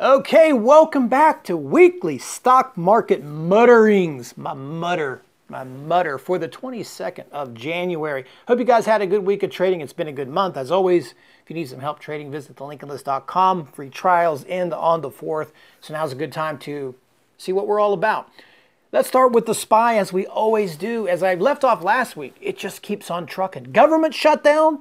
Okay, welcome back to weekly stock market mutterings. My mutter for the 22nd of January. Hope you guys had a good week of trading. It's been a good month. As always, if you need some help trading, visit thelinkedinlist.com. Free trials end on the 4th. So now's a good time to see what we're all about. Let's start with the SPY as we always do. As I left off last week, it just keeps on trucking. Government shutdown?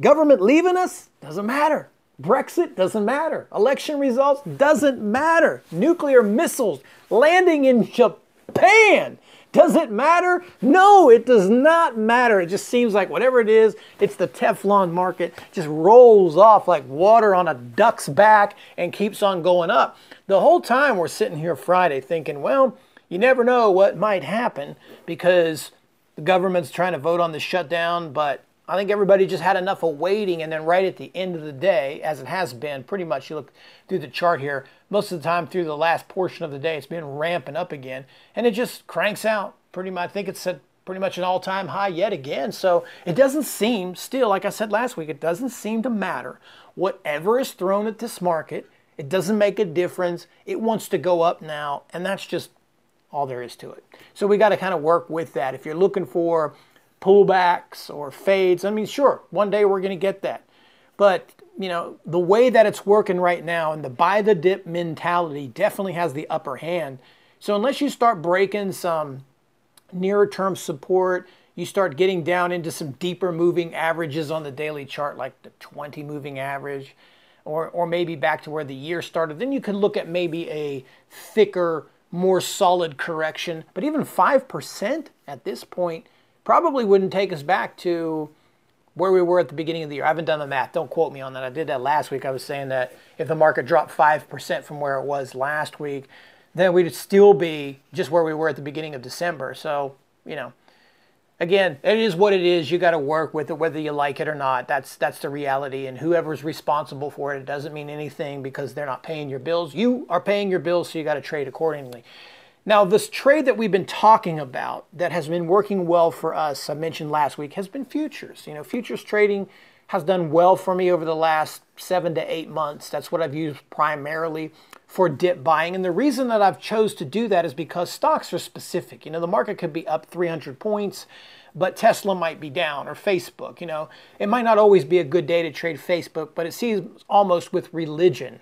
Government leaving us? Doesn't matter. Brexit doesn't matter. Election results doesn't matter. Nuclear missiles landing in Japan. Does it matter? No, it does not matter. It just seems like whatever it is, it's the Teflon market. Just rolls off like water on a duck's back and keeps on going up. The whole time we're sitting here Friday thinking, well, you never know what might happen because the government's trying to vote on the shutdown, but I think everybody just had enough of waiting, and then right at the end of the day, as it has been, pretty much, you look through the chart here, most of the time through the last portion of the day, it's been ramping up again, and it just cranks out pretty much. I think it's at pretty much an all-time high yet again, so it doesn't seem, still, like I said last week, it doesn't seem to matter. Whatever is thrown at this market, it doesn't make a difference. It wants to go up now, and that's just all there is to it. So we got to kind of work with that. If you're looking for pullbacks or fades, I mean, sure, one day we're going to get that. But, you know, the way that it's working right now and the buy the dip mentality definitely has the upper hand. So unless you start breaking some nearer term support, you start getting down into some deeper moving averages on the daily chart, like the 20 moving average, or maybe back to where the year started, then you could look at maybe a thicker, more solid correction. But even 5% at this point probably wouldn't take us back to where we were at the beginning of the year. I haven't done the math. Don't quote me on that. I did that last week. I was saying that if the market dropped 5% from where it was last week, then we'd still be just where we were at the beginning of December. So, you know, again, it is what it is. You got to work with it, whether you like it or not. That's the reality. And whoever's responsible for it, it doesn't mean anything because they're not paying your bills. You are paying your bills, so you got to trade accordingly. Now, this trade that we've been talking about that has been working well for us, I mentioned last week, has been futures. You know, futures trading has done well for me over the last 7 to 8 months. That's what I've used primarily for dip buying. And the reason that I've chose to do that is because stocks are specific. You know, the market could be up 300 points, but Tesla might be down, or Facebook. You know, it might not always be a good day to trade Facebook, but it seems almost with religion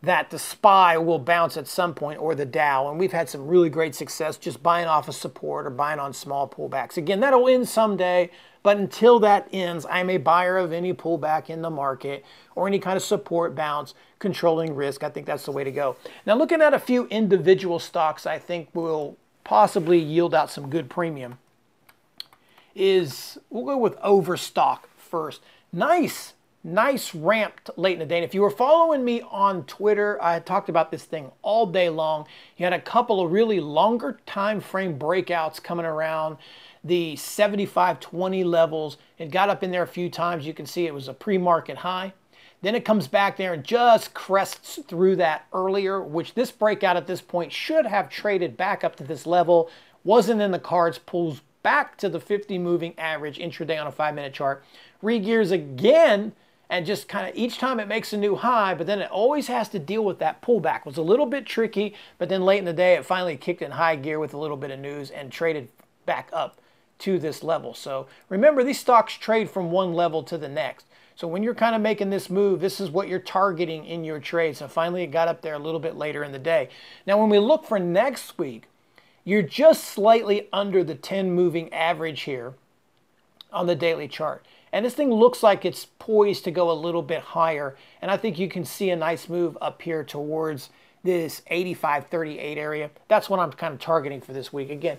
that the SPY will bounce at some point, or the Dow. And we've had some really great success just buying off of support or buying on small pullbacks. Again, that'll end someday, but until that ends, I'm a buyer of any pullback in the market or any kind of support bounce, controlling risk. I think that's the way to go. Now, looking at a few individual stocks I think will possibly yield out some good premium is, we'll go with Overstock first. Nice ramped late in the day. And if you were following me on Twitter, I had talked about this thing all day long. You had a couple of really longer time frame breakouts coming around the 75-20 levels. It got up in there a few times. You can see it was a pre-market high. Then it comes back there and just crests through that earlier, which this breakout at this point should have traded back up to this level. Wasn't in the cards, pulls back to the 50 moving average intraday on a 5-minute chart. Regears again, and just kind of each time it makes a new high, but then it always has to deal with that pullback. It was a little bit tricky, but then late in the day, it finally kicked in high gear with a little bit of news and traded back up to this level. So remember, these stocks trade from one level to the next. So when you're kind of making this move, this is what you're targeting in your trade. So finally, it got up there a little bit later in the day. Now, when we look for next week, you're just slightly under the 10 moving average here on the daily chart. And this thing looks like it's poised to go a little bit higher. And I think you can see a nice move up here towards this 85.38 area. That's what I'm kind of targeting for this week. Again,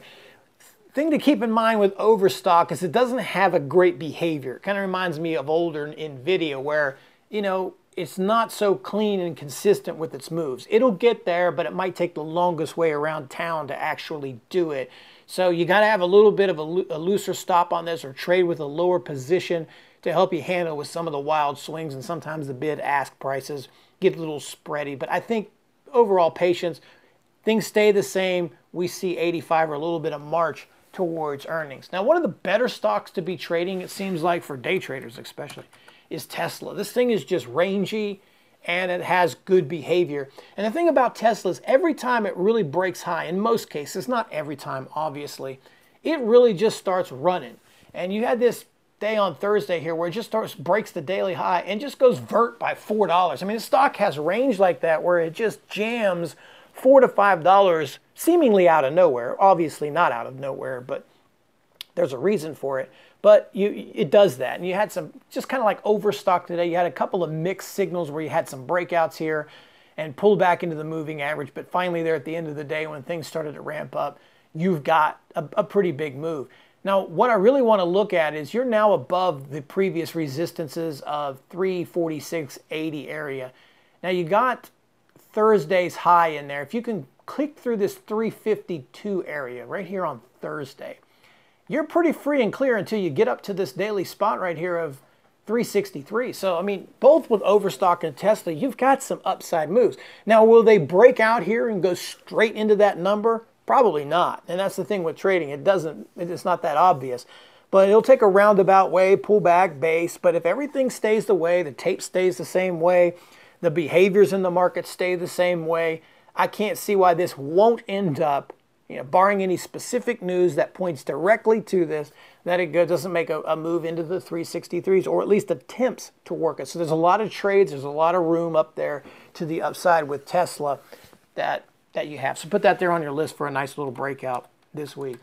thing to keep in mind with Overstock is it doesn't have a great behavior. It kind of reminds me of older NVIDIA where, you know, it's not so clean and consistent with its moves. It'll get there, but it might take the longest way around town to actually do it. So you got to have a little bit of a looser stop on this or trade with a lower position to help you handle with some of the wild swings, and sometimes the bid-ask prices get a little spready. But I think overall patience, things stay the same. We see 85 or a little bit of march towards earnings. Now, one of the better stocks to be trading, it seems like for day traders especially, is Tesla. This thing is just rangy and it has good behavior. And the thing about Tesla is every time it really breaks high, in most cases, not every time obviously, it really just starts running. And you had this day on Thursday here where it just breaks the daily high and just goes vert by $4. I mean, the stock has range like that where it just jams $4 to $5 seemingly out of nowhere. Obviously not out of nowhere, but there's a reason for it. But it does that. And you had some just kind of like overstock today. You had a couple of mixed signals where you had some breakouts here and pulled back into the moving average. But finally there at the end of the day when things started to ramp up, you've got a pretty big move. Now, what I really want to look at is you're now above the previous resistances of 346.80 area. Now, you got Thursday's high in there. If you can click through this 352 area right here on Thursday, you're pretty free and clear until you get up to this daily spot right here of 363. So, I mean, both with Overstock and Tesla, you've got some upside moves. Now, will they break out here and go straight into that number? Probably not. And that's the thing with trading. It's not that obvious. But it'll take a roundabout way, pull back, base. But if everything stays the way, the tape stays the same way, the behaviors in the market stay the same way, I can't see why this won't end up, barring any specific news that points directly to this, that it doesn't make a move into the 363s, or at least attempts to work it. So there's a lot of trades, there's a lot of room up there to the upside with Tesla that you have. So put that there on your list for a nice little breakout this week.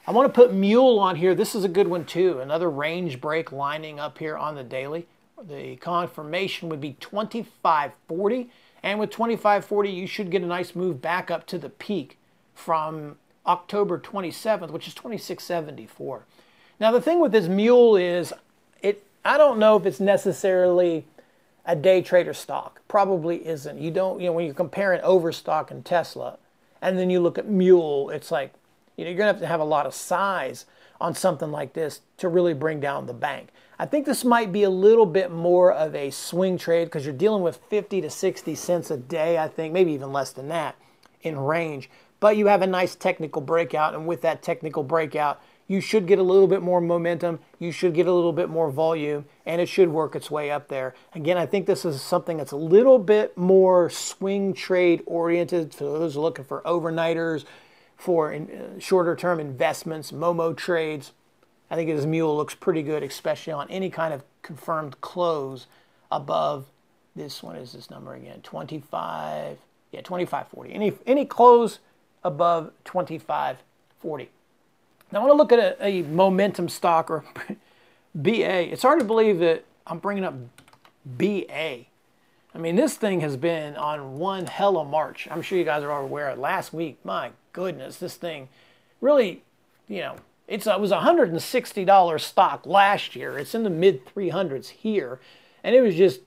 I want to put MULE on here. This is a good one too. Another range break lining up here on the daily. The confirmation would be 25.40. And with 25.40, you should get a nice move back up to the peak from October 27th, which is 26.74. Now the thing with this MULE is, I don't know if it's necessarily a day trader stock. Probably isn't. You don't, when you're comparing Overstock and Tesla, and then you look at MULE, it's like, you're going to have a lot of size on something like this to really bring down the bank. I think this might be a little bit more of a swing trade because you're dealing with 50 to 60 cents a day, I think, maybe even less than that in range. But you have a nice technical breakout, and with that technical breakout, you should get a little bit more momentum, you should get a little bit more volume, and it should work its way up there. Again, I think this is something that's a little bit more swing trade oriented for those looking for overnighters, for shorter term investments, Momo trades. I think this MULE looks pretty good, especially on any kind of confirmed close above this one. Is this number again? 25, yeah, 25.40. Any close above 25.40. Now I want to look at a momentum stock, or BA. It's hard to believe that I'm bringing up BA. I mean, this thing has been on one hell of a march. I'm sure you guys are all aware of it. Last week, my goodness, this thing really, it was a $160 stock last year. It's in the mid 300s here. And it was just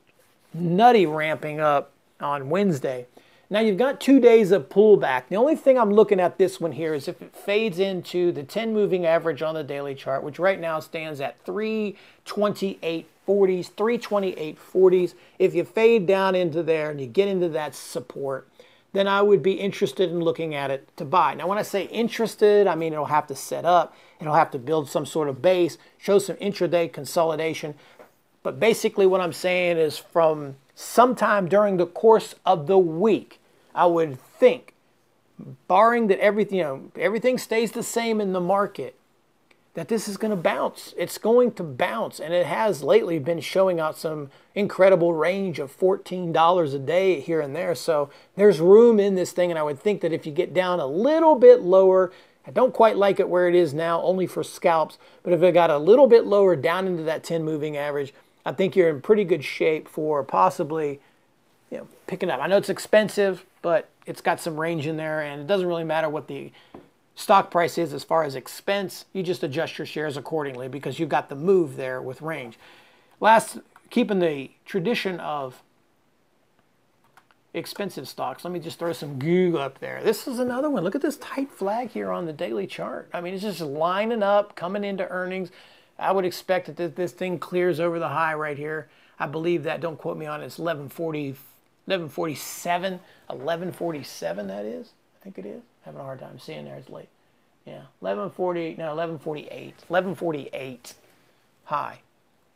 nutty ramping up on Wednesday. Now you've got 2 days of pullback. The only thing I'm looking at this one here is if it fades into the 10 moving average on the daily chart, which right now stands at 328.40s, 328.40s. If you fade down into there and you get into that support, then I would be interested in looking at it to buy. Now when I say interested, I mean it'll have to set up, it'll have to build some sort of base, show some intraday consolidation. But basically what I'm saying is from sometime during the course of the week, I would think, barring that everything stays the same in the market, that this is going to bounce. It's going to bounce, and it has lately been showing out some incredible range of $14 a day here and there. So there's room in this thing, and I would think that if you get down a little bit lower, I don't quite like it where it is now, only for scalps, but if it got a little bit lower down into that 10 moving average, I think you're in pretty good shape for possibly picking up. I know it's expensive, but it's got some range in there, and it doesn't really matter what the stock price is as far as expense. You just adjust your shares accordingly because you've got the move there with range. Last, keeping the tradition of expensive stocks, let me just throw some GOOG up there. This is another one. Look at this tight flag here on the daily chart. I mean, it's just lining up, coming into earnings. I would expect that this thing clears over the high right here. I believe that, don't quote me on it, it's 1147 that is. I think it is. Having a hard time seeing there, it's late. Yeah, 1148 high.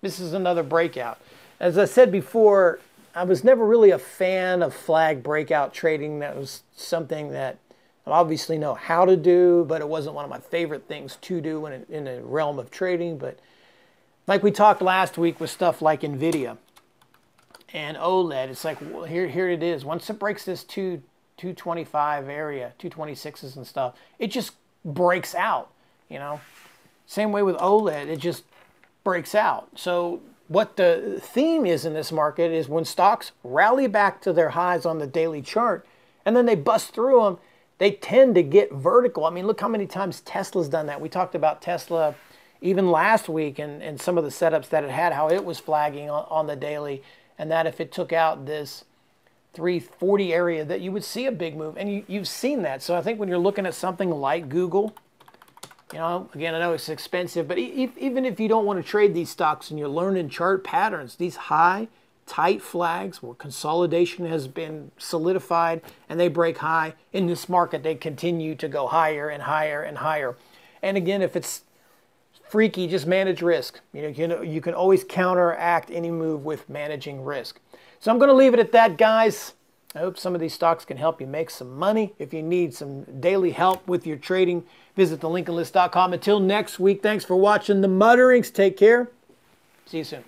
This is another breakout. As I said before, I was never really a fan of flag breakout trading. That was something that I obviously know how to do, but it wasn't one of my favorite things to do in the realm of trading. But like we talked last week with stuff like NVIDIA and OLED, it's like, well, here it is. Once it breaks this 225 area, 226s and stuff, it just breaks out, you know. Same way with OLED, it just breaks out. So what the theme is in this market is when stocks rally back to their highs on the daily chart and then they bust through them, they tend to get vertical. I mean, look how many times Tesla's done that. We talked about Tesla even last week and some of the setups that it had, how it was flagging on the daily, and that if it took out this 340 area that you would see a big move, and you've seen that. So I think when you're looking at something like Google, you know, again, I know it's expensive, but even if you don't want to trade these stocks and you're learning chart patterns, these high, tight flags where consolidation has been solidified and they break high, in this market, they continue to go higher and higher and higher. And again, if it's freaky, just manage risk. You know, you can always counteract any move with managing risk. So I'm going to leave it at that, guys. I hope some of these stocks can help you make some money. If you need some daily help with your trading, visit thelincolnlist.com. Until next week, thanks for watching the Mutterings. Take care. See you soon.